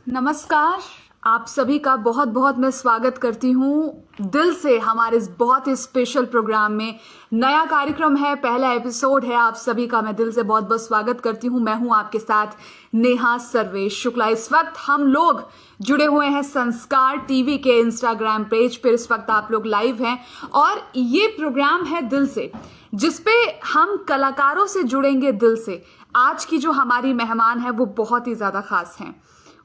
नमस्कार। आप सभी का बहुत बहुत मैं स्वागत करती हूँ दिल से हमारे इस बहुत ही स्पेशल प्रोग्राम में। नया कार्यक्रम है, पहला एपिसोड है। आप सभी का मैं दिल से बहुत बहुत स्वागत करती हूँ। मैं हूँ आपके साथ नेहा सर्वेश शुक्ला। इस वक्त हम लोग जुड़े हुए हैं संस्कार टीवी के इंस्टाग्राम पेज पर। इस वक्त आप लोग लाइव हैं और ये प्रोग्राम है दिल से, जिसपे हम कलाकारों से जुड़ेंगे दिल से। आज की जो हमारी मेहमान है वो बहुत ही ज्यादा खास हैं।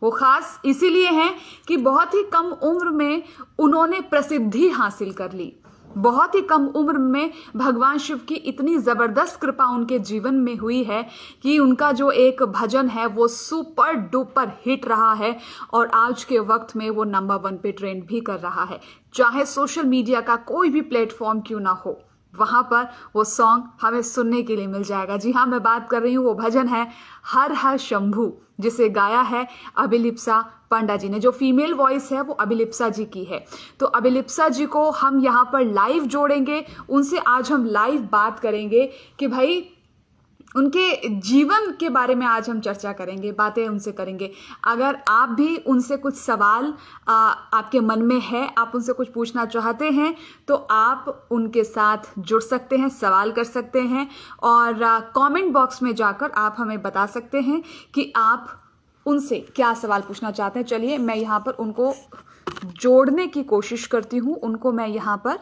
वो खास इसीलिए हैं कि बहुत ही कम उम्र में उन्होंने प्रसिद्धि हासिल कर ली। बहुत ही कम उम्र में भगवान शिव की इतनी जबरदस्त कृपा उनके जीवन में हुई है कि उनका जो एक भजन है वो सुपर डुपर हिट रहा है और आज के वक्त में वो नंबर 1 पे ट्रेंड भी कर रहा है। चाहे सोशल मीडिया का कोई भी प्लेटफॉर्म क्यों ना हो, वहां पर वो सॉन्ग हमें सुनने के लिए मिल जाएगा। जी हाँ, मैं बात कर रही हूँ, वो भजन है हर हर शंभू, जिसे गाया है अभिलिप्सा पंडा जी ने। जो फीमेल वॉइस है वो अभिलिप्सा जी की है। तो अभिलिप्सा जी को हम यहाँ पर लाइव जोड़ेंगे, उनसे आज हम लाइव बात करेंगे कि भाई उनके जीवन के बारे में आज हम चर्चा करेंगे, बातें उनसे करेंगे। अगर आप भी उनसे कुछ सवाल आपके मन में है, आप उनसे कुछ पूछना चाहते हैं, तो आप उनके साथ जुड़ सकते हैं, सवाल कर सकते हैं और कमेंट बॉक्स में जाकर आप हमें बता सकते हैं कि आप उनसे क्या सवाल पूछना चाहते हैं। चलिए मैं यहाँ पर उनको जोड़ने की कोशिश करती हूँ, उनको मैं यहाँ पर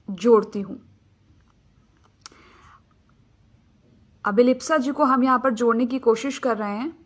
जोड़ती हूँ। अभिलिप्सा जी को हम यहां पर जोड़ने की कोशिश कर रहे हैं।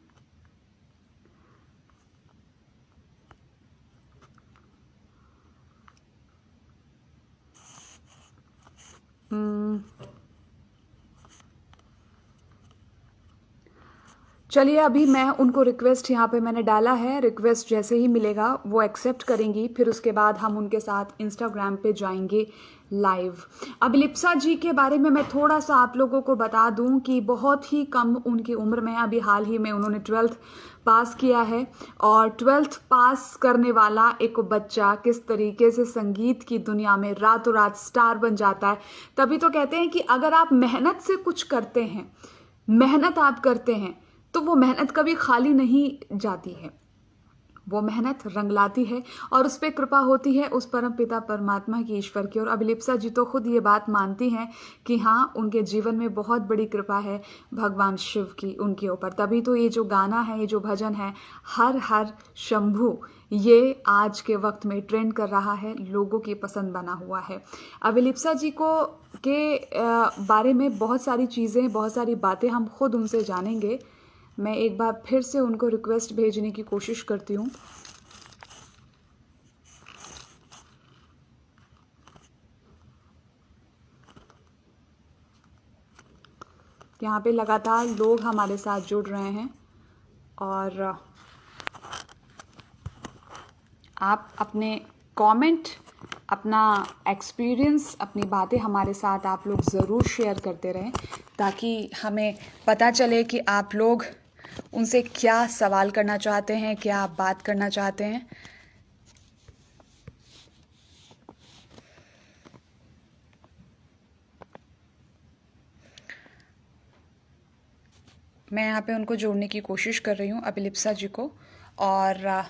चलिए अभी मैं उनको रिक्वेस्ट यहाँ पे मैंने डाला है। रिक्वेस्ट जैसे ही मिलेगा वो एक्सेप्ट करेंगी, फिर उसके बाद हम उनके साथ इंस्टाग्राम पे जाएंगे लाइव। अभिलिप्सा जी के बारे में मैं थोड़ा सा आप लोगों को बता दूं कि बहुत ही कम उनकी उम्र में, अभी हाल ही में उन्होंने 12th पास किया है। और 12th पास करने वाला एक बच्चा किस तरीके से संगीत की दुनिया में रातों रात स्टार बन जाता है। तभी तो कहते हैं कि अगर आप मेहनत से कुछ करते हैं, मेहनत आप करते हैं, तो वो मेहनत कभी खाली नहीं जाती है। वो मेहनत रंग लाती है और उस पर कृपा होती है उस परम पिता परमात्मा की, ईश्वर की। और अभिलिप्सा जी तो खुद ये बात मानती हैं कि हाँ, उनके जीवन में बहुत बड़ी कृपा है भगवान शिव की उनके ऊपर। तभी तो ये जो गाना है, ये जो भजन है हर हर शंभू, ये आज के वक्त में ट्रेंड कर रहा है, लोगों की पसंद बना हुआ है। अभिलिप्सा जी को बारे में बहुत सारी चीज़ें, बहुत सारी बातें हम खुद उनसे जानेंगे। मैं एक बार फिर से उनको रिक्वेस्ट भेजने की कोशिश करती हूँ। यहाँ पे लगातार लोग हमारे साथ जुड़ रहे हैं और आप अपने कमेंट, अपना एक्सपीरियंस, अपनी बातें हमारे साथ आप लोग ज़रूर शेयर करते रहें, ताकि हमें पता चले कि आप लोग उनसे क्या सवाल करना चाहते हैं, क्या आप बात करना चाहते हैं। मैं यहाँ पे उनको जोड़ने की कोशिश कर रही हूँ, अभिलिप्सा जी को, और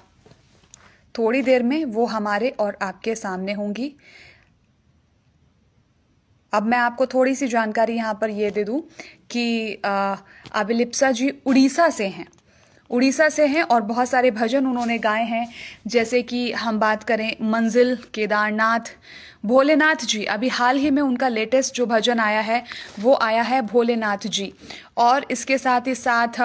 थोड़ी देर में वो हमारे और आपके सामने होंगी। अब मैं आपको थोड़ी सी जानकारी यहाँ पर ये दे दूँ कि अभिलिप्सा जी उड़ीसा से हैं। उड़ीसा से हैं और बहुत सारे भजन उन्होंने गाए हैं, जैसे कि हम बात करें मंजिल, केदारनाथ, भोलेनाथ जी। अभी हाल ही में उनका लेटेस्ट जो भजन आया है वो आया है भोलेनाथ जी। और इसके साथ ही साथ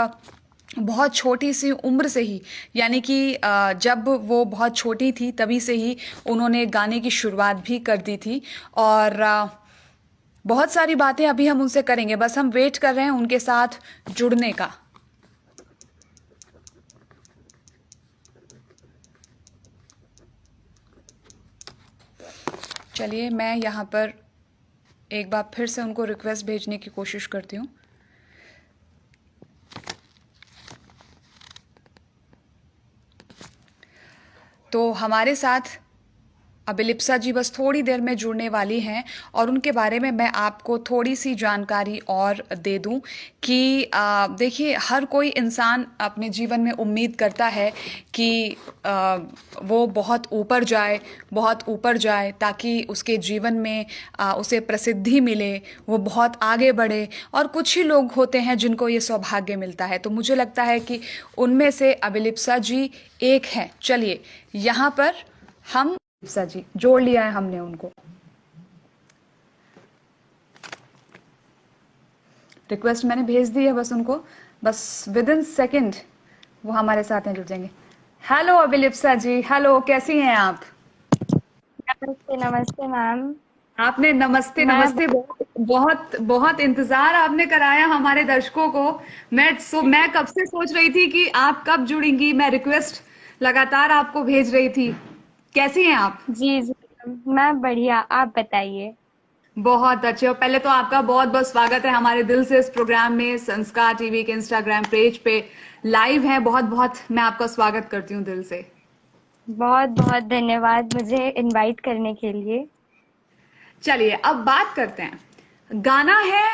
बहुत छोटी सी उम्र से ही, यानी कि जब वो बहुत छोटी थी तभी से ही उन्होंने गाने की शुरुआत भी कर दी थी। और बहुत सारी बातें अभी हम उनसे करेंगे, बस हम वेट कर रहे हैं उनके साथ जुड़ने का। चलिए मैं यहाँ पर एक बार फिर से उनको रिक्वेस्ट भेजने की कोशिश करती हूँ। तो हमारे साथ अभिलिप्सा जी बस थोड़ी देर में जुड़ने वाली हैं और उनके बारे में मैं आपको थोड़ी सी जानकारी और दे दूं कि देखिए, हर कोई इंसान अपने जीवन में उम्मीद करता है कि वो बहुत ऊपर जाए, बहुत ऊपर जाए, ताकि उसके जीवन में उसे प्रसिद्धि मिले, वो बहुत आगे बढ़े। और कुछ ही लोग होते हैं जिनको ये सौभाग्य मिलता है। तो मुझे लगता है कि उनमें से अभिलिप्सा जी एक हैं। चलिए, यहाँ पर हम अभिलिप्सा जी जोड़ लिया है हमने उनको। रिक्वेस्ट मैंने भेज दी है, बस उनको बस विद इन सेकेंड वो हमारे साथ हैं, जुड़ जाएंगे। हेलो अभिलिप्सा जी, हेलो, कैसी हैं आप? नमस्ते नमस्ते मैम। आपने नमस्ते मैं नमस्ते बहुत बहुत बहुत इंतजार आपने कराया हमारे दर्शकों को। मैं कब से सोच रही थी कि आप कब जुड़ेंगी, मैं रिक्वेस्ट लगातार आपको भेज रही थी। कैसी हैं आप? जी जी मैं बढ़िया, आप बताइए। बहुत अच्छे। और पहले तो आपका बहुत बहुत स्वागत है हमारे दिल से इस प्रोग्राम में। संस्कार टीवी के इंस्टाग्राम पेज पे लाइव है। बहुत बहुत मैं आपका स्वागत करती हूँ दिल से। बहुत बहुत धन्यवाद मुझे इनवाइट करने के लिए। चलिए अब बात करते हैं। गाना है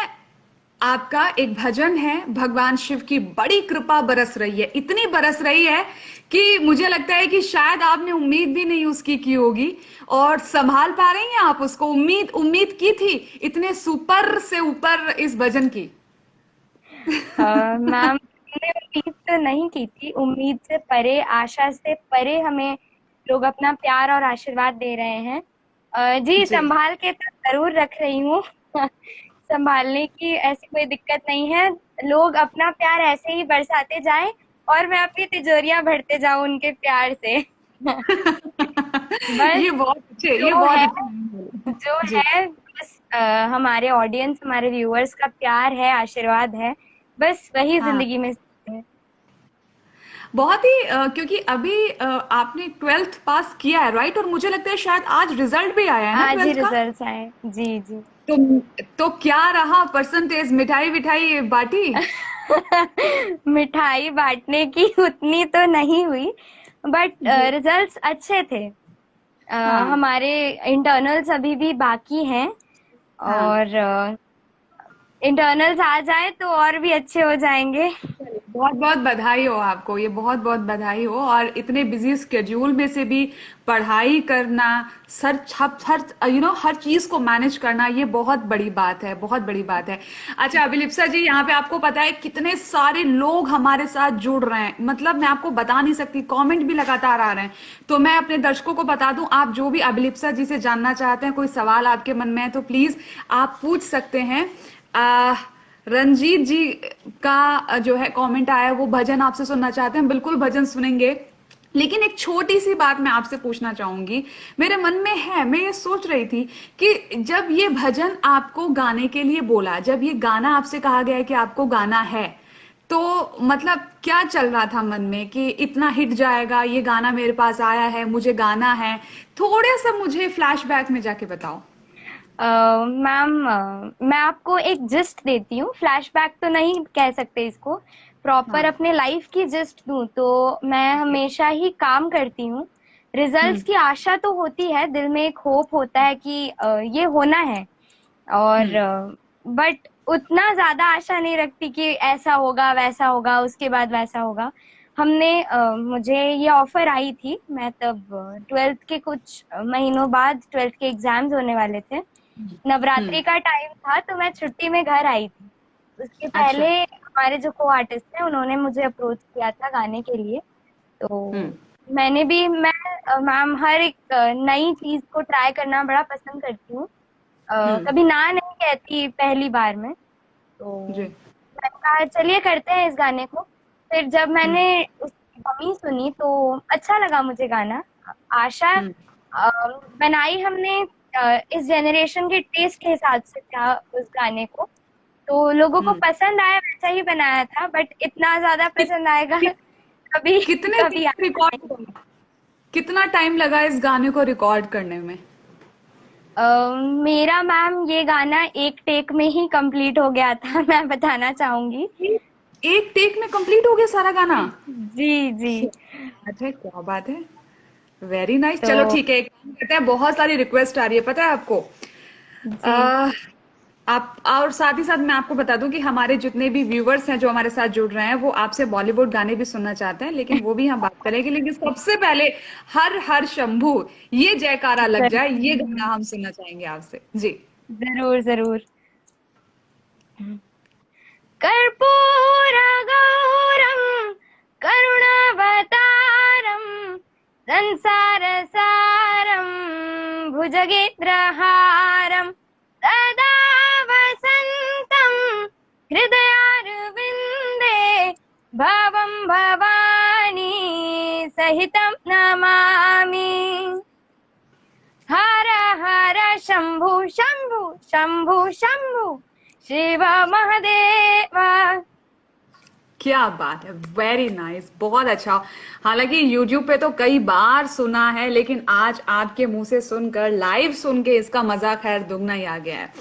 आपका, एक भजन है। भगवान शिव की बड़ी कृपा बरस रही है, इतनी बरस रही है कि मुझे लगता है कि शायद आपने उम्मीद भी नहीं उसकी की होगी, और संभाल पा रही हैं आप उसको। उम्मीद उम्मीद की थी इतने सुपर से ऊपर इस भजन की? मैम, हमने उम्मीद तो नहीं की थी, उम्मीद से परे, आशा से परे हमें लोग अपना प्यार और आशीर्वाद दे रहे हैं। जी, जी। संभाल के तो जरूर रख रही हूँ। संभालने की ऐसी कोई दिक्कत नहीं है। लोग अपना प्यार ऐसे ही बरसाते जाएं और मैं अपनी तिजोरियां भरते जाऊं उनके प्यार से। बस ये बहुत अच्छे, ये जो बहुत है अच्छे। जो जी। है बस हमारे ऑडियंस, हमारे व्यूअर्स का प्यार है, आशीर्वाद है, बस वही हाँ, जिंदगी में है। बहुत ही क्योंकि अभी आपने ट्वेल्थ पास किया है, राइट? और मुझे लगता है शायद आज रिजल्ट भी आया है ना आज ही ट्वेल्थ का। रिजल्ट्स आए। जी जी। तो तो क्या रहा परसेंटेज? मिठाई विठाई बांटी? मिठाई बांटने की उतनी तो नहीं हुई, बट जी। रिजल्ट्स अच्छे थे। हाँ। हमारे इंटरनल्स अभी भी बाकी हैं, हाँ। और इंटरनल्स आ जाए तो और भी अच्छे हो जाएंगे। बहुत बहुत बधाई हो आपको, ये बहुत बहुत बधाई हो। और इतने बिजी स्केड्यूल में से भी पढ़ाई करना, सर हर हर हर चीज को मैनेज करना, ये बहुत बड़ी बात है, बहुत बड़ी बात है। अच्छा अभिलिप्सा जी, यहाँ पे आपको पता है कितने सारे लोग हमारे साथ जुड़ रहे हैं, मतलब मैं आपको बता नहीं सकती, कमेंट भी लगातार आ रहे हैं। तो मैं अपने दर्शकों को बता दूं, आप जो भी अभिलिप्सा जी से जानना चाहते हैं, कोई सवाल आपके मन में है तो प्लीज आप पूछ सकते हैं। रंजीत जी का जो है कमेंट आया, वो भजन आपसे सुनना चाहते हैं। बिल्कुल भजन सुनेंगे, लेकिन एक छोटी सी बात मैं आपसे पूछना चाहूंगी। मेरे मन में है, मैं ये सोच रही थी कि जब ये भजन आपको गाने के लिए बोला, जब ये गाना आपसे कहा गया है कि आपको गाना है, तो मतलब क्या चल रहा था मन में कि इतना हिट जाएगा, ये गाना मेरे पास आया है, मुझे गाना है? थोड़ा सा मुझे फ्लैशबैक में जाके बताओ। मैम, मैं आपको एक जिस्ट देती हूँ, फ्लैशबैक तो नहीं कह सकते इसको, प्रॉपर हाँ। अपने लाइफ की जिस्ट दूं तो मैं ओके। हमेशा ही काम करती हूँ। रिजल्ट्स हम्म। की आशा तो होती है, दिल में एक होप होता है कि ये होना है, और हम्म। बट उतना ज्यादा आशा नहीं रखती कि ऐसा होगा वैसा होगा उसके बाद वैसा होगा। मुझे ये ऑफर आई थी, मैं तब ट्वेल्थ के कुछ महीनों बाद ट्वेल्थ के एग्जाम्स होने वाले थे, हम्म। नवरात्रि का टाइम था, तो मैं छुट्टी में घर आई थी। उसके अच्छा। पहले हमारे जो को आर्टिस्ट थे उन्होंने मुझे अप्रोच किया था गाने के लिए। हम्म। तो मैं मैम हर एक नई चीज को ट्राई करना बड़ा पसंद करती हूँ। हम्म। कभी ना नहीं कहती पहली बार में। तो जी। मैंने कहा चलिए करते हैं इस गाने को। फिर जब हम्म। मैंने उसकी कमी सुनी तो अच्छा लगा मुझे गाना। आशा हम्म। बनाई हमने इस जनरेशन के टेस्ट के हिसाब से था उस गाने को, तो लोगों को हम्म। पसंद आया, वैसा ही बनाया था, बट इतना ज्यादा कि, पसंद आएगा कि, कभी कितने दिन कभी रिकॉर्ड आएगा। करना, कितना टाइम लगा इस गाने को रिकॉर्ड करने में? अ, मेरा मैम ये गाना एक टेक में ही कंप्लीट हो गया था। मैं बताना चाहूंगी। एक टेक में कंप्लीट हो गया सारा गाना? जी जी। क्या बात है, क्या बात है। Very nice. चलो तो ठीक है, एक काम करते हैं, बहुत सारी रिक्वेस्ट आ रही है पता है आपको। जी आ, आप और साथ ही साथ मैं आपको बता दूं कि हमारे जितने भी व्यूवर्स हैं जो हमारे साथ जुड़ रहे हैं वो आपसे बॉलीवुड गाने भी सुनना चाहते हैं, लेकिन वो भी हम बात करेंगे। लेकिन सबसे पहले हर हर शंभू ये जयकारा लग जाए, ये गाना हम सुनना चाहेंगे आपसे जी। जरूर जरूर। कर्पूरगौरं करुणावतारं संसारसारं भुजगेन्द्रहारं सदा वसन्तं हृदयारविन्दे भवं भवानी सहितं नमामि। हर हर शंभु शंभु शंभु शंभु शिव महादेव। क्या बात है, वेरी नाइस, बहुत अच्छा। हालांकि YouTube पे तो कई बार सुना है, लेकिन आज आपके मुंह से सुनकर, लाइव सुन के इसका मजा खैर दुगना ही आ गया है।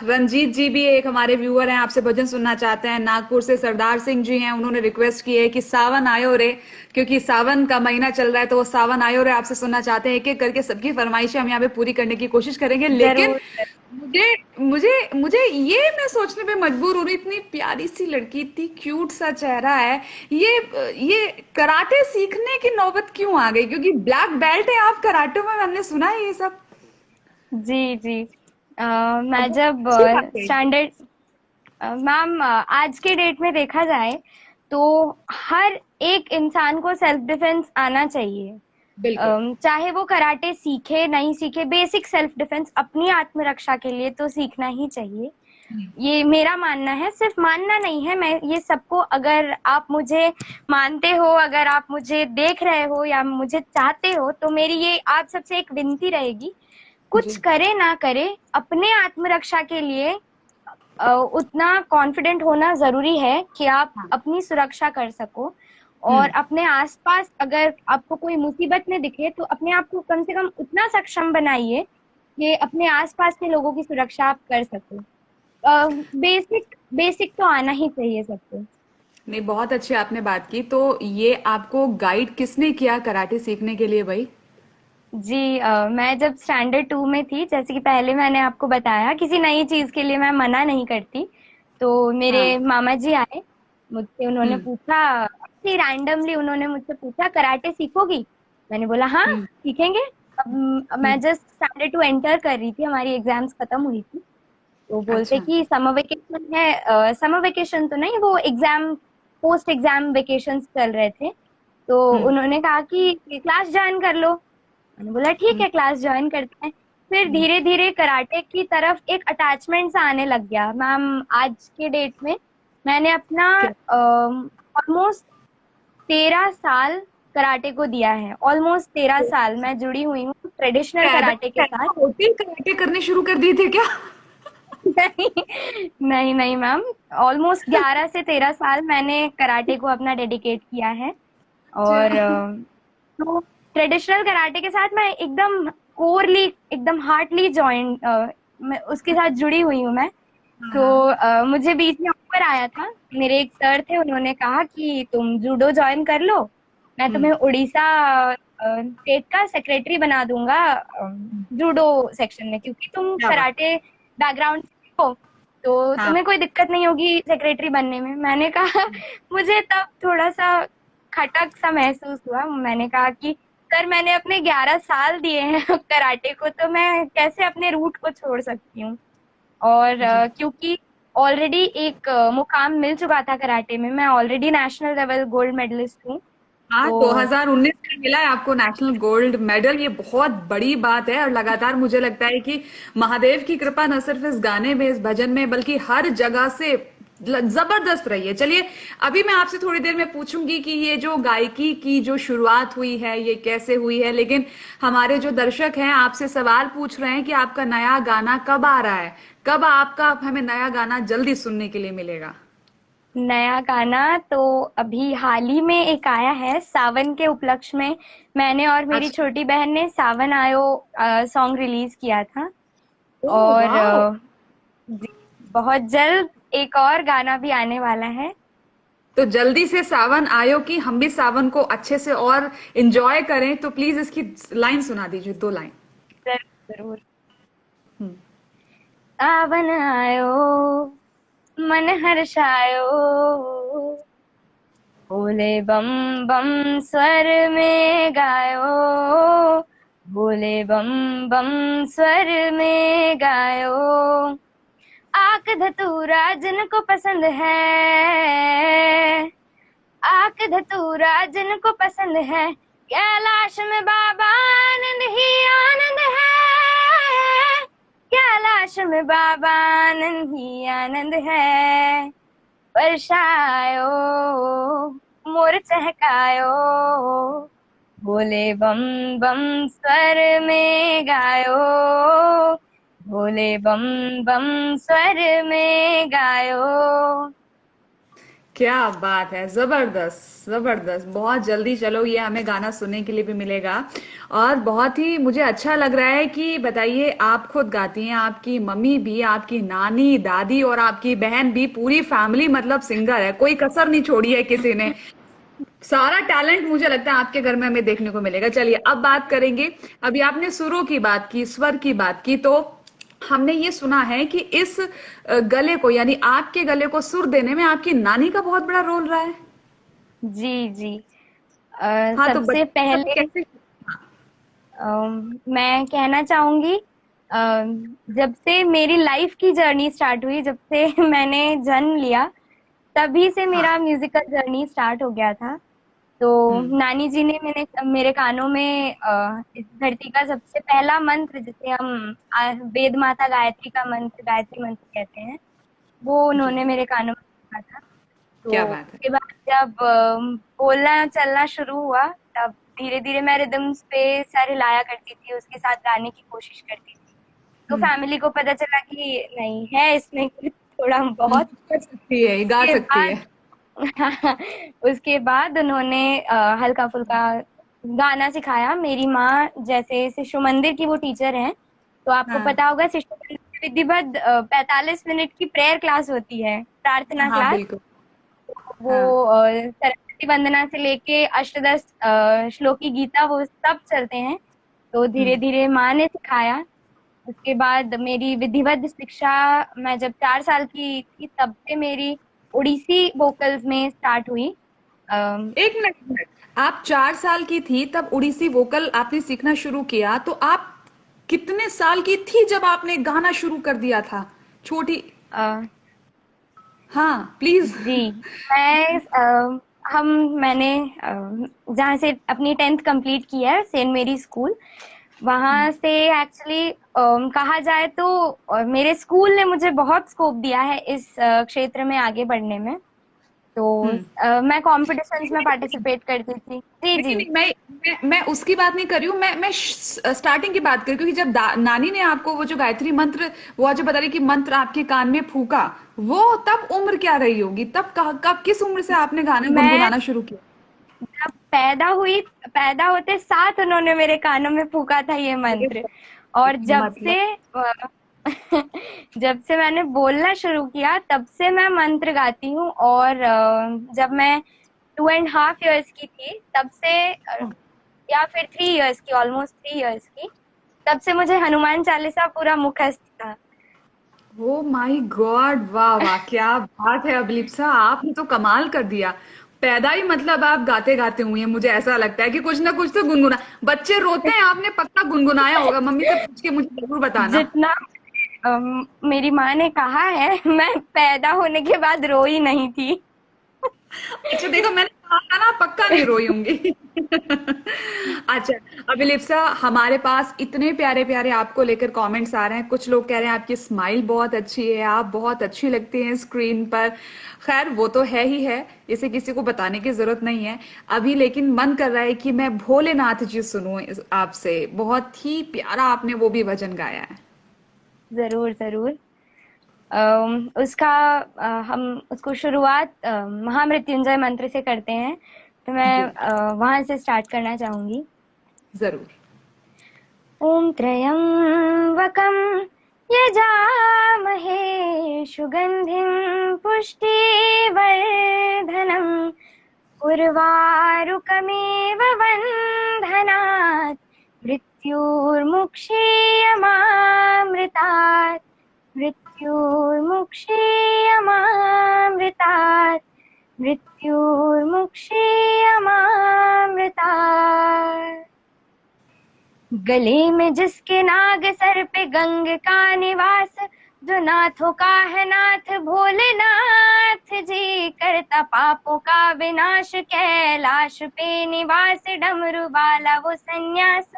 रंजीत जी भी एक हमारे व्यूअर हैं, आपसे भजन सुनना चाहते हैं। नागपुर से सरदार सिंह जी हैं, उन्होंने रिक्वेस्ट की है कि सावन आयो रे, क्योंकि सावन का महीना चल रहा है तो वो सावन आयो रे आपसे सुनना चाहते हैं। एक एक करके सबकी फरमाइशें हम यहाँ पे पूरी करने की कोशिश करेंगे, लेकिन जरूर। मुझे मुझे मुझे ये मैं सोचने पे मजबूर हो रही, इतनी प्यारी सी लड़की, इतनी क्यूट सा चेहरा है, ये कराटे सीखने की नौबत क्यों आ गई? क्योंकि ब्लैक बेल्ट है आप कराटे में, हमने सुना है ये सब। जी जी। मैं बहुत जब अच्छी बात है। स्टैंडर्ड मैम आज के डेट में देखा जाए तो हर एक इंसान को सेल्फ डिफेंस आना चाहिए। बिल्कुल। चाहे वो कराटे सीखे नहीं सीखे, बेसिक सेल्फ डिफेंस अपनी आत्मरक्षा के लिए तो सीखना ही चाहिए। ये मेरा मानना है, सिर्फ मानना नहीं है, मैं ये सबको, अगर आप मुझे मानते हो, अगर आप मुझे देख रहे हो या मुझे चाहते हो, तो मेरी ये आप सबसे एक विनती रहेगी, कुछ जी। करे ना करे अपने आत्मरक्षा के लिए उतना कॉन्फिडेंट होना जरूरी है कि आप हाँ। अपनी सुरक्षा कर सको। और हम्म। अपने आसपास अगर आपको कोई मुसीबत में दिखे तो अपने आप को कम से कम उतना सक्षम बनाइए कि अपने आसपास के लोगों की सुरक्षा आप कर सको। बेसिक बेसिक तो आना ही चाहिए सबको। नहीं, बहुत अच्छी आपने बात की। तो ये आपको गाइड किसने किया कराटे सीखने के लिए भाई? जी मैं जब स्टैंडर्ड 2 में थी, जैसे कि पहले मैंने आपको बताया, किसी नई चीज के लिए मैं मना नहीं करती। तो मेरे हाँ। मामा जी आए मुझसे, उन्होंने हम्म। पूछा, ऐसे रैंडमली उन्होंने मुझसे पूछा, कराटे सीखोगी? मैंने बोला हाँ हम्म। सीखेंगे। अब मैं हम्म। जस्ट स्टैंडर्ड 2 एंटर कर रही थी, हमारी एग्जाम्स खत्म हुई थी। तो बोलते अच्छा। कि समर वेकेशन है, समर वेकेशन तो नहीं, वो एग्जाम, पोस्ट एग्जाम वेकेशन चल रहे थे। तो हम्म। उन्होंने कहा कि क्लास ज्वाइन कर लो। मैंने बोला ठीक हम्म। है, क्लास ज्वाइन करते हैं। फिर हम्म। धीरे धीरे कराटे की तरफ एक अटैचमेंट सा आने लग गया मैम। आज के डेट में मैंने अपना क्या? ऑलमोस्ट 13 साल कराटे को दिया है। ऑलमोस्ट 13 साल मैं जुड़ी हुई हूँ ट्रेडिशनल पैदा कराटे के साथ। पैदा होते ही कराटे करने शुरू कर दिए थे क्या? नहीं नहीं नहीं मैम, ऑलमोस्ट 11 से 13 साल मैंने कराटे को अपना डेडिकेट किया है। और अच्छा। तो ट्रेडिशनल कराटे के साथ मैं एकदम कोरली, एकदम हार्टली ज्वाइन, मैं उसके साथ जुड़ी हुई हूँ मैं। तो हाँ। मुझे बीच में ऑफर आया था, मेरे एक सर थे, उन्होंने कहा कि तुम जूडो ज्वाइन कर लो, मैं हम्म। तुम्हें उड़ीसा स्टेट का सेक्रेटरी बना दूंगा जूडो सेक्शन में, क्योंकि तुम क्या बात। कराटे बैकग्राउंड से हो तो हाँ। तुम्हें कोई दिक्कत नहीं होगी सेक्रेटरी बनने में। मैंने कहा मुझे तब थोड़ा सा खटक सा महसूस हुआ। मैंने कहा कि सर मैंने अपने 11 साल दिए हैं कराटे को, तो मैं कैसे अपने रूट को छोड़ सकती हूँ। और जी। क्योंकि ऑलरेडी एक मुकाम मिल चुका था कराटे में, मैं already national level gold medalist हूँ। हाँ, तो 2019 में मिला है आपको नेशनल गोल्ड मेडल, ये बहुत बड़ी बात है। और लगातार मुझे लगता है कि महादेव की कृपा न सिर्फ इस गाने में, इस भजन में, बल्कि हर जगह से जबरदस्त रही है। चलिए, अभी मैं आपसे थोड़ी देर में पूछूंगी कि ये जो गायकी की जो शुरुआत हुई है ये कैसे हुई है, लेकिन हमारे जो दर्शक हैं आपसे सवाल पूछ रहे हैं कि आपका नया गाना कब आ रहा है, कब आपका हमें नया गाना जल्दी सुनने के लिए मिलेगा? नया गाना तो अभी हाल ही में एक आया है, सावन के उपलक्ष्य में मैंने और मेरी अच्छा। छोटी बहन ने सावन आयो सॉन्ग रिलीज किया था। ओह और वाह। जी, बहुत जल्द एक और गाना भी आने वाला है। तो जल्दी से सावन आयो कि हम भी सावन को अच्छे से और एंजॉय करें, तो प्लीज इसकी लाइन सुना दीजिए, 2 लाइन। जरूर जरूर। हम्म। सावन आयो मन हर्षायो, भोले बम बम स्वर में गायो, भोले बम बम स्वर में गायो। आक धतूरा जिनको पसंद है, आक धतूरा जिनको पसंद है, कैलाश में बाबा आनंद ही आनंद है, कैलाश में बाबा आनंद ही आनंद है। वर्षायो मोर चहकायो, भोले बम बम स्वर में गायो, भोले बम बम स्वर में गायो। क्या बात है, जबरदस्त जबरदस्त। बहुत जल्दी चलो ये हमें गाना सुनने के लिए भी मिलेगा। और बहुत ही मुझे अच्छा लग रहा है कि बताइए, आप खुद गाती हैं, आपकी मम्मी भी, आपकी नानी दादी और आपकी बहन भी, पूरी फैमिली मतलब सिंगर है, कोई कसर नहीं छोड़ी है किसी ने। सारा टैलेंट मुझे लगता है आपके घर में हमें देखने को मिलेगा। चलिए अब बात करेंगे। अभी आपने सुरों की बात की, स्वर की बात की, तो हमने ये सुना है कि इस गले को, यानी आपके गले को सुर देने में आपकी नानी का बहुत बड़ा रोल रहा है। जी जी। हाँ, तो सबसे सब पहले कैसे? मैं कहना चाहूंगी, जब से मेरी लाइफ की जर्नी स्टार्ट हुई, जब से मैंने जन्म लिया, तभी से हाँ। मेरा म्यूजिकल जर्नी स्टार्ट हो गया था। तो हम्म। नानी जी ने मेरे कानों में इस धरती का सबसे पहला मंत्र, जिसे हम वेद माता गायत्री का मंत्र, गायत्री मंत्र कहते हैं, वो जी। उन्होंने मेरे कानों में रखा था। क्या तो बात है। उसके बाद जब बोलना चलना शुरू हुआ, तब धीरे धीरे मैं रिदम्स पे सर हिलाया करती थी, उसके साथ गाने की कोशिश करती थी। तो हम्म। फैमिली को पता चला कि नहीं है इसमें कुछ थोड़ा बहुत। कर सकती है, गा उसके सकती बाद है। उसके बाद उन्होंने हल्का फुल्का गाना सिखाया। मेरी माँ जैसे शिशु मंदिर की वो टीचर हैं, तो आपको हाँ। पता होगा शिशु मंदिर में विधिवत 45 मिनट की प्रेयर क्लास होती है, प्रार्थना हाँ क्लास। बिल्कुल। वो हाँ। सरस्वती वंदना से लेके अष्टदश श्लोक की गीता, वो सब चलते हैं। तो धीरे हम्म। धीरे माँ ने सिखाया। उसके बाद मेरी विधिवत शिक्षा, मैं जब 4 साल की थी, तब से मेरी ओडिसी वोकल्स में स्टार्ट हुई। अम, 1 मिनट, आप 4 साल की थी तब उड़ीसी वोकल आपने सीखना शुरू किया, तो आप कितने साल की थी जब आपने गाना शुरू कर दिया था? छोटी। अ, हाँ प्लीज। जी। मैं मैंने जहाँ से अपनी 10th कंप्लीट किया है, सेंट मेरी स्कूल, वहां से एक्चुअली कहा जाए तो मेरे स्कूल ने मुझे बहुत स्कोप दिया है इस क्षेत्र में आगे बढ़ने में। तो हम्म। मैं कॉम्पिटिशन्स में पार्टिसिपेट करती थी। जी नहीं जी। नहीं, मैं उसकी बात नहीं कर रही हूँ, मैं स्टार्टिंग की बात कर रही हूँ, क्योंकि जब नानी ने आपको वो जो गायत्री मंत्र, वो जो बता रही कि मंत्र आपके कान में फूका, वो तब उम्र क्या रही होगी? तब कब किस उम्र से आपने गाना मैं गुनगुनाना शुरू किया? जब पैदा हुई, पैदा होते साथ उन्होंने मेरे कानों में फूका था ये अरे मंत्र। और बाप, जब मतलब। से जब से मैंने बोलना शुरू किया, तब से मैं मंत्र गाती हूँ। और जब मैं 2.5 years की थी, तब से या फिर 3 years की, ऑलमोस्ट 3 years की, तब से मुझे हनुमान चालीसा पूरा मुखस्त था। ओ माय गॉड, वाह वाह, क्या बात है अभिलिप्सा, आपने तो कमाल कर दिया। पैदा ही मतलब आप गाते गाते हुए हैं, मुझे ऐसा लगता है कि कुछ ना कुछ तो गुनगुना। बच्चे रोते हैं, आपने पक्का गुनगुनाया होगा, मम्मी से पूछ के मुझे जरूर बताना। जितना मेरी माँ ने कहा है, मैं पैदा होने के बाद रोई नहीं थी। अच्छा देखो, मैंने कहा था ना, पक्का नहीं रोई होंगी। अच्छा अभिलिप्सा, हमारे पास इतने प्यारे प्यारे आपको लेकर कमेंट्स आ रहे हैं। कुछ लोग कह रहे हैं आपकी स्माइल बहुत अच्छी है, आप बहुत अच्छी लगती हैं स्क्रीन पर। खैर वो तो है ही है, इसे किसी को बताने की जरूरत नहीं है अभी। लेकिन मन कर रहा है कि मैं भोलेनाथ जी सुनूं आपसे। बहुत ही प्यारा आपने वो भी भजन गाया है। जरूर जरूर। उसका हम उसको शुरुआत महामृत्युंजय मंत्र से करते हैं, तो मैं जी वहां से स्टार्ट करना चाहूंगी। जरूर। ॐ त्र्यम्बकं यजामहे सुगन्धिं पुष्टिवर्धनम् उर्वारुकमेव बन्धनात् मृत्युर्मुक्षीयमामृतात् मृत्युर्मुक्षीयमामृतात् मृत्युर्मुक्षीयमामृतात्। गले में जिसके नाग, सर पे गंग का निवास, जो नाथों का है नाथ भोलेनाथ जी, करता पापों का विनाश कैलाश पे निवास, डमरू वाला वो सन्यास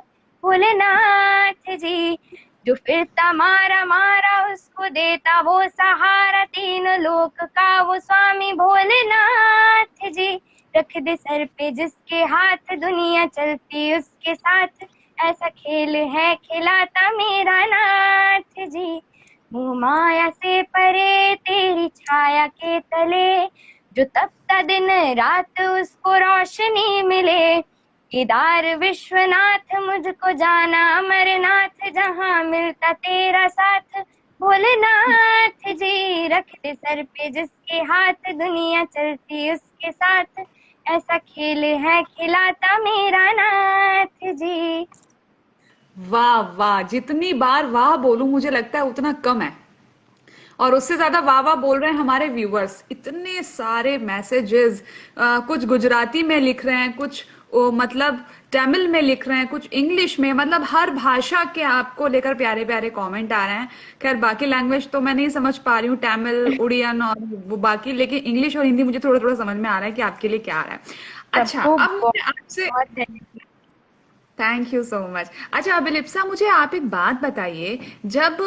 भोलेनाथ जी। जो फिरता मारा मारा उसको देता वो सहारा, तीन लोक का वो स्वामी भोलेनाथ जी। रख दे सर पे जिसके हाथ, दुनिया चलती उसके साथ, ऐसा खेल है खिलाता मेरा नाथ जी। मोह माया से परे तेरी छाया के तले, जो तपता दिन रात उसको रोशनी मिले। केदार विश्वनाथ मुझको जाना अमरनाथ, जहाँ मिलता तेरा साथ भोलेनाथ जी। रख दे सर पे जिसके हाथ, दुनिया चलती उसके साथ, ऐसा खेल है खिलाता मेरा नाथ जी। वाह वाह, जितनी बार वाह बोलूं मुझे लगता है उतना कम है। और उससे ज्यादा वाह वाह बोल रहे हैं हमारे व्यूअर्स, इतने सारे मैसेजेस। कुछ गुजराती में लिख रहे हैं, कुछ मतलब तमिल में लिख रहे हैं, कुछ इंग्लिश में, मतलब हर भाषा के आपको लेकर प्यारे प्यारे कमेंट आ रहे हैं। खैर बाकी लैंग्वेज तो मैं नहीं समझ पा रही हूँ, तमिल, उड़ियन और वो बाकी, लेकिन इंग्लिश और हिंदी मुझे थोड़ा थोड़ा समझ में आ रहा है कि आपके लिए क्या आ रहा है। अच्छा, सबको अब बहुत मुझे आपसे, बहुत धन्यवाद। Thank you so much. अच्छा अभिलिप्सा, मुझे आप एक बात बताइए, जब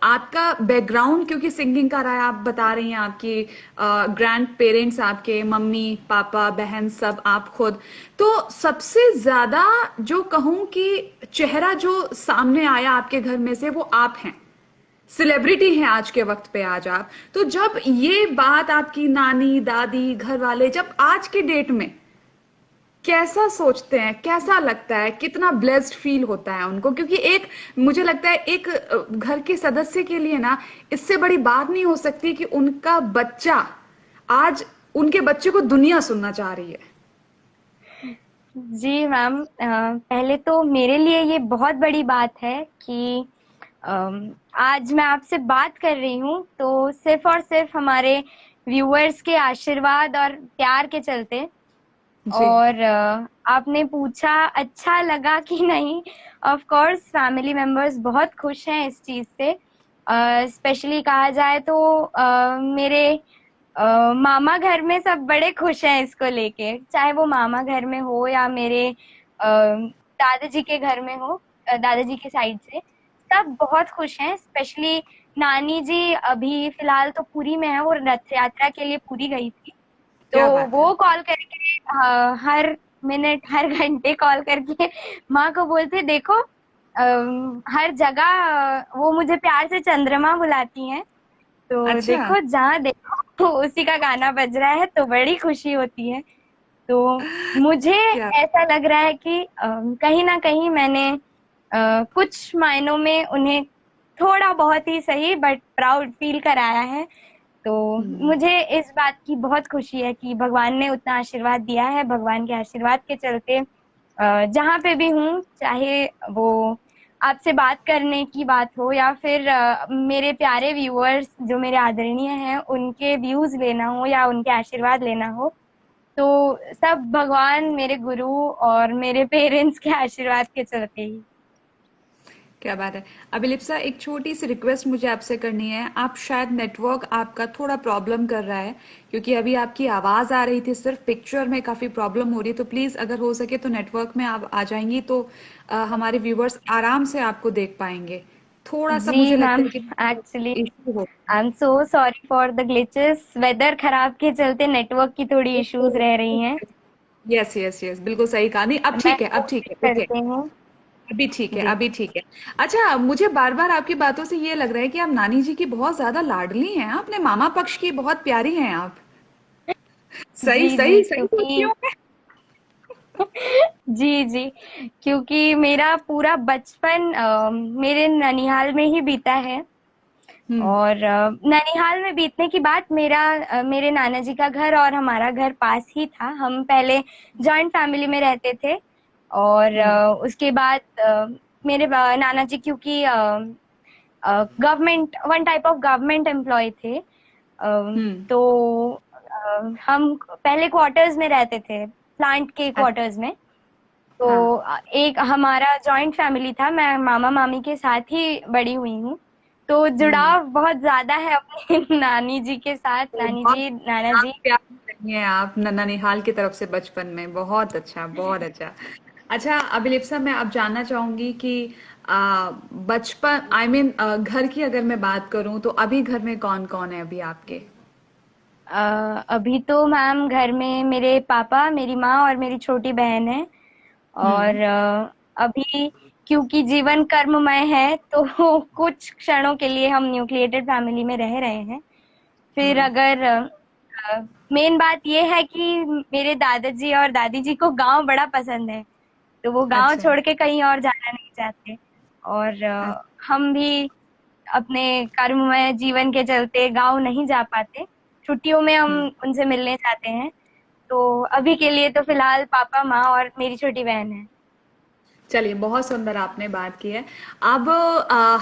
आपका बैकग्राउंड, क्योंकि सिंगिंग का रहा है, आप बता रही हैं आपकी ग्रैंड पेरेंट्स, आपके मम्मी पापा बहन सब, आप खुद, तो सबसे ज्यादा जो कहूं कि चेहरा जो सामने आया आपके घर में से वो आप हैं, सेलिब्रिटी हैं आज के वक्त पे। आज आप, तो जब ये बात आपकी नानी दादी घर वाले जब आज के डेट में कैसा सोचते हैं, कैसा लगता है, कितना ब्लेस्ड फील होता है उनको? क्योंकि एक, मुझे लगता है एक घर के सदस्य के लिए ना इससे बड़ी बात नहीं हो सकती कि उनका बच्चा आज, उनके बच्चे को दुनिया सुनना चाह रही है। जी मैम, पहले तो मेरे लिए ये बहुत बड़ी बात है कि आज मैं आपसे बात कर रही हूँ, तो सिर्फ और सिर्फ हमारे व्यूअर्स के आशीर्वाद और प्यार के चलते। जी। और आपने पूछा अच्छा लगा कि नहीं, ऑफ कोर्स फैमिली मेंबर्स बहुत खुश हैं इस चीज से। स्पेशली कहा जाए तो मेरे मामा घर में सब बड़े खुश हैं इसको लेके, चाहे वो मामा घर में हो या मेरे दादाजी के घर में हो, दादाजी के साइड से सब बहुत खुश हैं। स्पेशली नानी जी अभी फिलहाल तो पुरी में है, वो रथ यात्रा के लिए पुरी गई थी, तो क्या बात है। वो कॉल करके हर मिनट हर घंटे कॉल करके माँ को बोलते देखो, हर जगह वो मुझे प्यार से चंद्रमा बुलाती हैं, तो अच्छा। देखो जहाँ देखो तो उसी का गाना बज रहा है, तो बड़ी खुशी होती है। तो मुझे क्या। ऐसा लग रहा है कि कहीं ना कहीं मैंने कुछ मायनों में उन्हें थोड़ा बहुत ही सही बट प्राउड फील कराया है। तो हम्म। मुझे इस बात की बहुत खुशी है कि भगवान ने उतना आशीर्वाद दिया है। भगवान के आशीर्वाद के चलते जहाँ पे भी हूँ, चाहे वो आपसे बात करने की बात हो या फिर मेरे प्यारे व्यूअर्स जो मेरे आदरणीय हैं उनके व्यूज लेना हो या उनके आशीर्वाद लेना हो, तो सब भगवान, मेरे गुरु और मेरे पेरेंट्स के आशीर्वाद के चलते ही। क्या बात है। अभिलिप्सा, एक छोटी सी रिक्वेस्ट मुझे आपसे करनी है। आप शायद नेटवर्क आपका थोड़ा प्रॉब्लम कर रहा है, क्योंकि अभी आपकी आवाज आ रही थी, सिर्फ पिक्चर में काफी प्रॉब्लम हो रही है। तो प्लीज अगर हो सके तो नेटवर्क में आप आ जाएंगी तो हमारे व्यूवर्स आराम से आपको देख पाएंगे। थोड़ा सा जी मुझे लगता मैम, है कि एक्चुअली इशू हो। I am so sorry for the glitches. Weather खराब के चलते नेटवर्क की थोड़ी इश्यूज रह रही हैं। यस यस यस, बिल्कुल सही कहा। नहीं अब मैं ठीक है, अब ठीक कोशिश है, ओके। करती हूँ। अभी ठीक है, जी अभी ठीक है। अच्छा, मुझे बार बार आपकी बातों से ये लग रहा है कि आप नानी जी की बहुत ज्यादा लाडली हैं, अपने मामा पक्ष की बहुत प्यारी हैं आप। सही जी जी, सही सही सोच रही क्योंकि हूँ मैं? जी जी, क्योंकि मेरा पूरा बचपन मेरे ननिहाल में ही बीता है। हम्म। और ननिहाल में बीतने की बात, मेरे नाना जी का घर और हमारा घर पास ही था। हम पहले जॉइंट फैमिली में रहते थे। और हम्म। उसके बाद मेरे नाना जी, क्योंकि government, one type of government employ थे। हम्म। तो हम पहले क्वार्टर्स में रहते थे, प्लांट के अच्छा। क्वार्टर्स में। तो हाँ। एक हमारा जॉइंट फैमिली था, मैं मामा मामी के साथ ही बड़ी हुई हूँ। तो हम्म। जुड़ाव बहुत ज्यादा है अपनी नानी जी के साथ, तो नानी बहुत जी, नाना आप जी। प्यार रही हैं आप ननिहाल की तरफ से बचपन में। बहुत अच्छा, बहुत अच्छा। अच्छा अभिलिप्सा, मैं अब जानना चाहूंगी कि बचपन घर की अगर मैं बात करूं तो अभी घर में कौन कौन है अभी आपके? अभी तो मैम घर में मेरे पापा, मेरी माँ और मेरी छोटी बहन है। हम्म। और अभी क्योंकि जीवन कर्ममय है, तो कुछ क्षणों के लिए हम न्यूक्लिएटेड फैमिली में रह रहे हैं। फिर हम्म। अगर मेन बात ये है कि मेरे दादाजी और दादी जी को गांव बड़ा पसंद है, तो वो गांव अच्छा। छोड़ के कहीं और जाना नहीं चाहते। और हम भी अपने कर्ममय जीवन के चलते गांव नहीं जा पाते। छुट्टियों में हम हम्म। उनसे मिलने जाते हैं। तो अभी के लिए तो फिलहाल पापा, माँ और मेरी छोटी बहन है। चलिए, बहुत सुंदर आपने बात की है। अब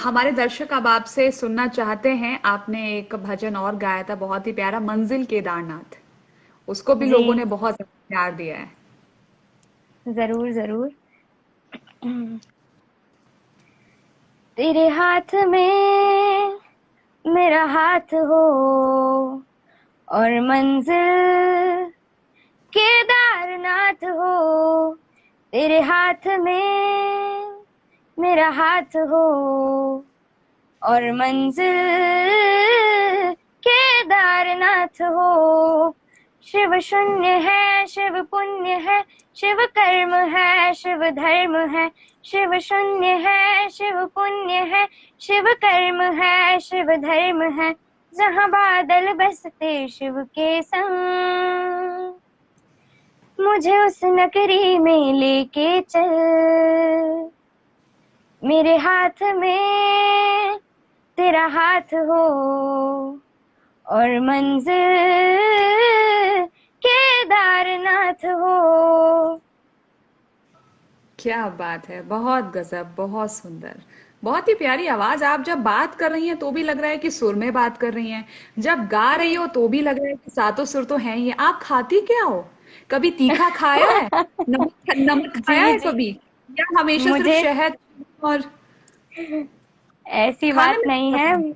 हमारे दर्शक अब आपसे सुनना चाहते हैं, आपने एक भजन और गाया था बहुत ही प्यारा, मंजिल केदारनाथ। उसको भी जी, लोगों ने बहुत ज्यादा प्यार दिया है। जरूर जरूर। तेरे हाथ में मेरा हाथ हो, और मंजिल केदारनाथ हो। तेरे हाथ में मेरा हाथ हो, और मंजिल केदारनाथ हो। शिव शून्य है, शिव पुण्य है, शिव कर्म है, शिव धर्म है। शिव शून्य है, शिव पुण्य है, शिव कर्म है, शिव धर्म है। जहाँ बादल बसते शिव के संग, मुझे उस नगरी में लेके चल। मेरे हाथ में तेरा हाथ हो, और मंजिल केदारनाथ हो। क्या बात है, बहुत गजब, बहुत सुंदर। बहुत ही प्यारी आवाज। आप जब बात कर रही हैं तो भी लग रहा है कि सुर में बात कर रही हैं, जब गा रही हो तो भी लग रहा है कि सातों सुर तो हैं ही। आप खाती क्या हो? कभी तीखा खाया है? नमक नमक खाया जी है जी, कभी? या हमेशा सिर्फ मुझे शहद और ऐसी खाने बात में नहीं क्या है। पसंद है?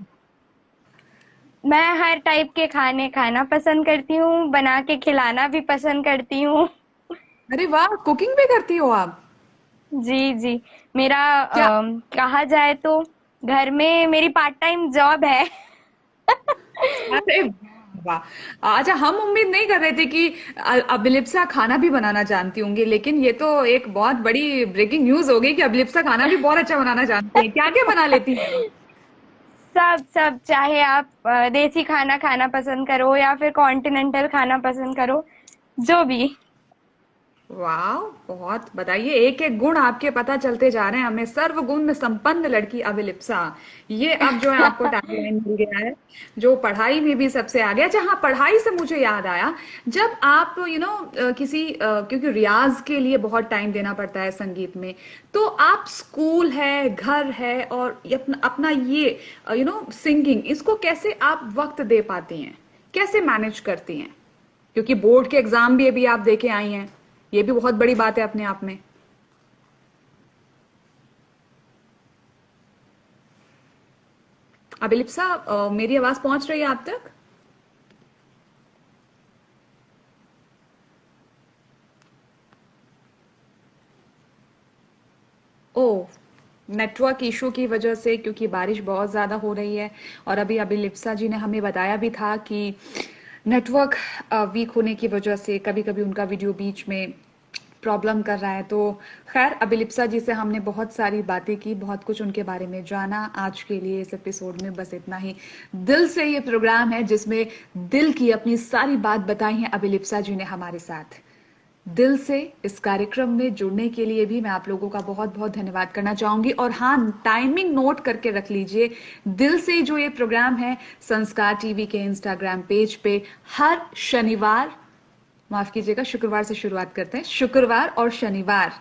मैं हर टाइप के खाने खाना पसंद करती हूँ, बना के खिलाना भी पसंद करती हूँ। अरे वाह, कुकिंग भी करती हो आप? जी जी, मेरा क्या? कहा जाए तो घर में मेरी पार्ट टाइम जॉब है। अरे वाह वाह। अच्छा, हम उम्मीद नहीं कर रहे थे कि अभिलिप्सा खाना भी बनाना जानती होंगी, लेकिन ये तो एक बहुत बड़ी ब्रेकिंग न्यूज हो गई कि अभिलिप्सा खाना भी बहुत अच्छा बनाना जानती है। क्या क्या बना लेती हैं आप? सब सब, चाहे आप देसी खाना खाना पसंद करो या फिर कॉन्टिनेंटल खाना पसंद करो, जो भी। वाह, बहुत बताइए, एक एक गुण आपके पता चलते जा रहे हैं हमें। सर्वगुण संपन्न लड़की अभिलिप्सा, ये अब जो है आपको टैगलाइन मिल गया है, जो पढ़ाई में भी सबसे आगे। अच्छा हाँ, पढ़ाई से मुझे याद आया, जब आप क्योंकि रियाज के लिए बहुत टाइम देना पड़ता है संगीत में, तो आप स्कूल है, घर है, और ये अपना अपना ये सिंगिंग, इसको कैसे आप वक्त दे पाती हैं? कैसे मैनेज करती हैं? क्योंकि बोर्ड के एग्जाम भी अभी आप देके आई हैं, ये भी बहुत बड़ी बात है अपने आप में। अभिलिप्सा, मेरी आवाज पहुंच रही है आप तक? ओ, नेटवर्क इशू की वजह से, क्योंकि बारिश बहुत ज्यादा हो रही है। और अभी अभिलिप्सा जी ने हमें बताया भी था कि नेटवर्क वीक होने की वजह से कभी कभी उनका वीडियो बीच में प्रॉब्लम कर रहा है। तो खैर, अभिलिप्सा जी से हमने बहुत सारी बातें की, बहुत कुछ उनके बारे में जाना। आज के लिए इस एपिसोड में बस इतना ही। दिल से ये प्रोग्राम है जिसमें दिल की अपनी सारी बात बताई है अभिलिप्सा जी ने हमारे साथ। दिल से इस कार्यक्रम में जुड़ने के लिए भी मैं आप लोगों का बहुत बहुत धन्यवाद करना चाहूंगी। और हाँ, टाइमिंग नोट करके रख लीजिए, दिल से जो ये प्रोग्राम है संस्कार टीवी के इंस्टाग्राम पेज पे हर शनिवार, माफ कीजिएगा शुक्रवार से शुरुआत करते हैं, शुक्रवार और शनिवार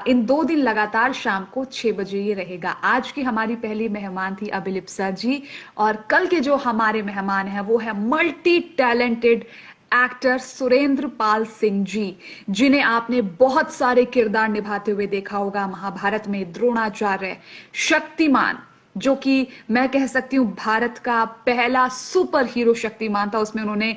इन 2 दिन लगातार शाम को 6 बजे ये रहेगा। आज की हमारी पहली मेहमान थी अभिलिप्सा जी, और कल के जो हमारे मेहमान हैं वो है multi talented actor Surendra Pal Singh ji, जिन्हें आपने बहुत सारे किरदार निभाते हुए देखा होगा। महाभारत में द्रोणाचार्य, शक्तिमान, जो कि मैं कह सकती हूं भारत का पहला सुपर हीरो शक्तिमान था, उसमें उन्होंने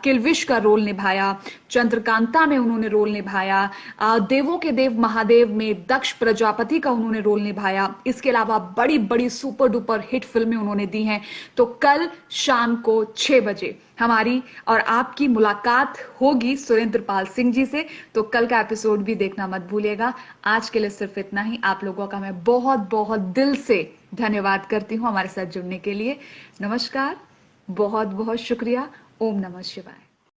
किल्विश का रोल निभाया, चंद्रकांता में उन्होंने रोल निभाया, देवों के देव महादेव में दक्ष प्रजापति का उन्होंने रोल निभाया। इसके अलावा बड़ी बड़ी सुपर डुपर हिट फिल्में उन्होंने दी हैं। तो कल शाम को 6 बजे हमारी और आपकी मुलाकात होगी सुरेंद्र पाल सिंह जी से, तो कल का एपिसोड भी देखना मत भूलिएगा। आज के लिए सिर्फ इतना ही। आप लोगों का मैं बहुत बहुत दिल से धन्यवाद करती हूं हमारे साथ जुड़ने के लिए। नमस्कार, बहुत बहुत शुक्रिया। ओम नमः शिवाय।